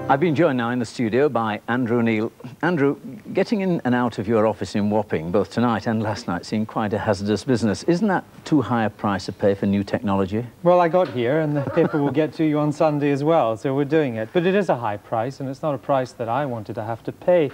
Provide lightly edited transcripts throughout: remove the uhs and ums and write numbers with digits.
I've been joined now in the studio by Andrew Neil. Andrew, getting in and out of your office in Wapping, both tonight and last night, seemed quite a hazardous business. Isn't that too high a price to pay for new technology? Well, I got here, and the paper will get to you on Sunday as well, so we're doing it. But it is a high price, and it's not a price that I wanted to have to pay.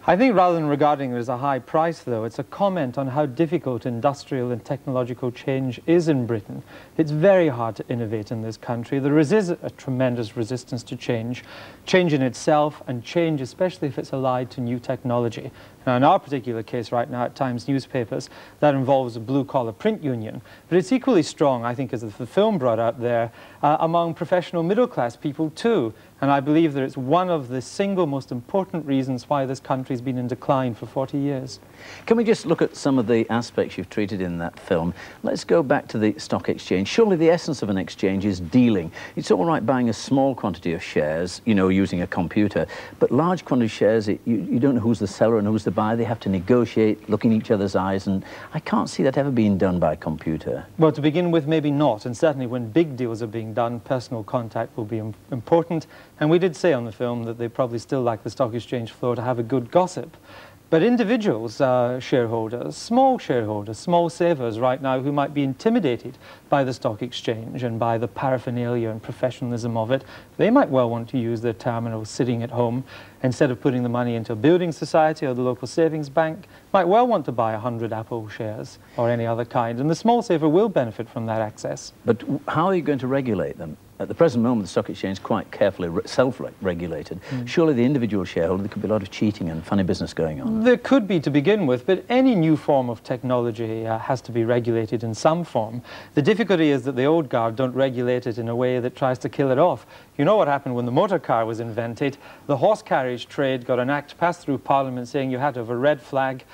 I think rather than regarding it as a high price, though, it's a comment on how difficult industrial and technological change is in Britain. It's very hard to innovate in this country. There is a tremendous resistance to change in itself, and change, especially if it's allied to new technology. Now, in our particular case right now at Times newspapers, that involves a blue-collar print union. But it's equally strong, I think, as the film brought out there, among professional middle-class people too. And I believe that it's one of the single most important reasons why this country's been in decline for 40 years. Can we just look at some of the aspects you've treated in that film? Let's go back to the stock exchange. Surely the essence of an exchange is dealing. It's all right buying a small quantity of shares, you know, using a computer, but large quantity of shares, you don't know who's the seller and who's the buyer. They have to negotiate, look in each other's eyes, and I can't see that ever being done by a computer. Well, to begin with, maybe not, and certainly when big deals are being done, personal contact will be important. And we did say on the film that they probably still like the stock exchange floor to have a good gossip. But individuals, shareholders, small savers right now who might be intimidated by the stock exchange and by the paraphernalia and professionalism of it, they might well want to use their terminal sitting at home instead of putting the money into a building society or the local savings bank, might well want to buy 100 Apple shares or any other kind. And the small saver will benefit from that access. But how are you going to regulate them? At the present moment, the stock exchange is quite carefully self-regulated. Surely the individual shareholder, there could be a lot of cheating and funny business going on. There could be to begin with, but any new form of technology has to be regulated in some form. The difficulty is that the old guard don't regulate it in a way that tries to kill it off. You know what happened when the motor car was invented? The horse carriage trade got an act passed through Parliament saying you had to have a red flag,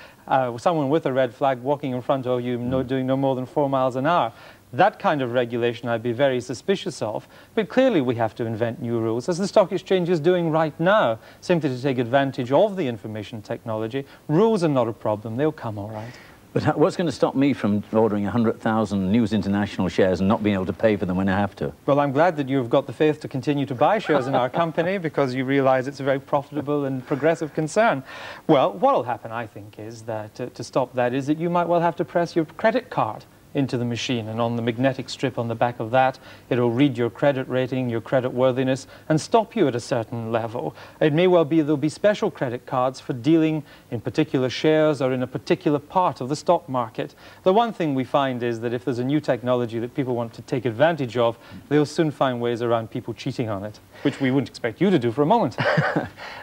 someone with a red flag walking in front of you, doing no more than 4 miles an hour. That kind of regulation I'd be very suspicious of, but clearly we have to invent new rules, as the stock exchange is doing right now, simply to take advantage of the information technology. Rules are not a problem, they'll come all right. But what's going to stop me from ordering 100,000 News International shares and not being able to pay for them when I have to? Well, I'm glad that you've got the faith to continue to buy shares in our company because you realise it's a very profitable and progressive concern. Well, what will happen, I think, is that to stop that is that you might well have to press your credit card into the machine, and on the magnetic strip on the back of that, it'll read your credit rating, your credit worthiness, and stop you at a certain level. It may well be there'll be special credit cards for dealing in particular shares or in a particular part of the stock market. The one thing we find is that if there's a new technology that people want to take advantage of, they'll soon find ways around people cheating on it, which we wouldn't expect you to do for a moment.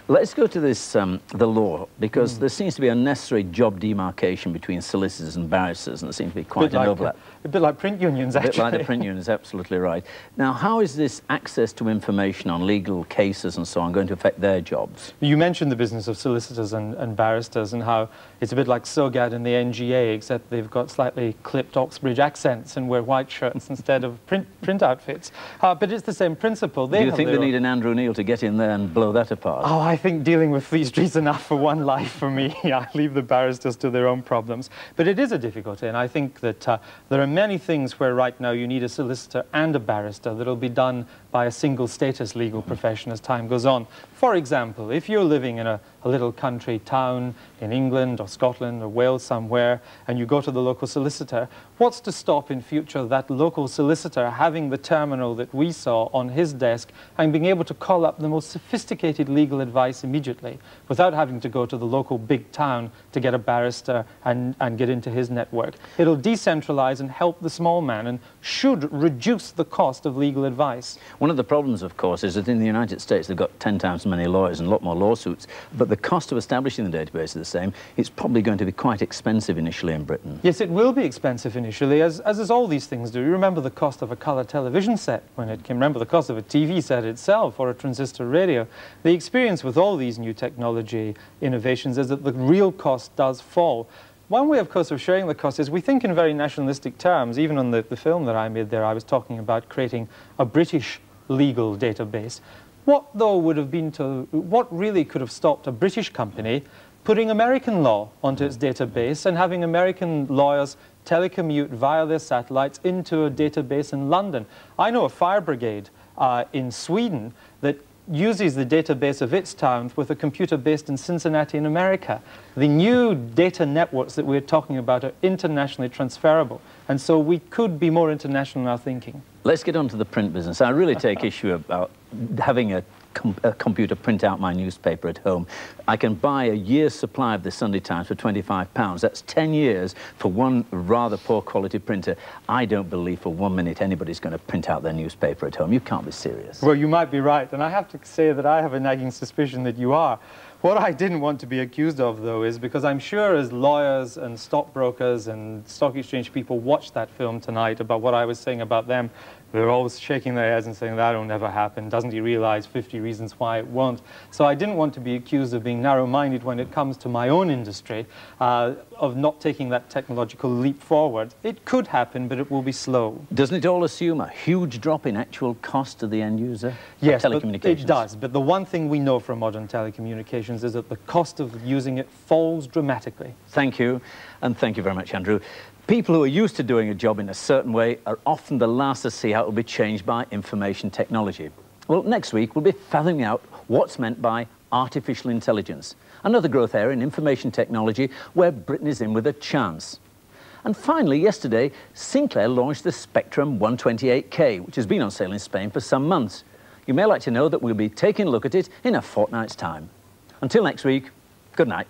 Let's go to this, the law, because there seems to be unnecessary job demarcation between solicitors and barristers, and there seems to be quite an overlap. A bit like print unions, actually. A bit like the print unions, absolutely right. Now, how is this access to information on legal cases and so on going to affect their jobs? You mentioned the business of solicitors and barristers and how it's a bit like SOGAD and the NGA, except they've got slightly clipped Oxbridge accents and wear white shirts instead of print outfits. But it's the same principle. Do you think they need an Andrew Neil to get in there and blow that apart? Oh, I think dealing with Fleet Street's enough for one life for me. I leave the barristers to their own problems. But it is a difficulty, and I think that there are many things where right now you need a solicitor and a barrister that'll be done by a single status legal profession as time goes on. For example, if you're living in a little country town in England or Scotland or Wales somewhere, and you go to the local solicitor, what's to stop in future that local solicitor having the terminal that we saw on his desk and being able to call up the most sophisticated legal advice immediately without having to go to the local big town to get a barrister and get into his network? It'll decentralize and help the small man and should reduce the cost of legal advice. One of the problems, of course, is that in the United States they've got 10 times as many lawyers and a lot more lawsuits, but the cost of establishing the database is the same. It's probably going to be quite expensive initially in Britain. Yes, it will be expensive initially, as is all these things do. You remember the cost of a colour television set when it came. Remember the cost of a TV set itself or a transistor radio. The experience with all these new technology innovations is that the real cost does fall. One way, of course, of sharing the cost is we think in very nationalistic terms. Even on the film that I made there, I was talking about creating a British legal database. What, though, would have been what really could have stopped a British company putting American law onto its database and having American lawyers telecommute via their satellites into a database in London? I know a fire brigade in Sweden that uses the database of its town with a computer based in Cincinnati in America. The new data networks that we're talking about are internationally transferable, and so we could be more international in our thinking. Let's get on to the print business. I really take issue about having a computer print out my newspaper at home. I can buy a year's supply of the Sunday Times for £25. That's 10 years for one rather poor quality printer. I don't believe for 1 minute anybody's going to print out their newspaper at home. You can't be serious. Well, you might be right, and I have to say that I have a nagging suspicion that you are. What I didn't want to be accused of, though, is because I'm sure as lawyers and stockbrokers and stock exchange people watch that film tonight about what I was saying about them, they're always shaking their heads and saying, that'll never happen. Doesn't he realize 50 reasons why it won't? So I didn't want to be accused of being narrow-minded when it comes to my own industry, of not taking that technological leap forward. It could happen, but it will be slow. Doesn't it all assume a huge drop in actual cost to the end user? Yes, telecommunications? it does. But the one thing we know from modern telecommunications is that the cost of using it falls dramatically. Thank you, and thank you very much, Andrew. People who are used to doing a job in a certain way are often the last to see how it will be changed by information technology. Well, next week we'll be fathoming out what's meant by artificial intelligence, another growth area in information technology where Britain is in with a chance. And finally, yesterday, Sinclair launched the Spectrum 128K, which has been on sale in Spain for some months. You may like to know that we'll be taking a look at it in a fortnight's time. Until next week, good night.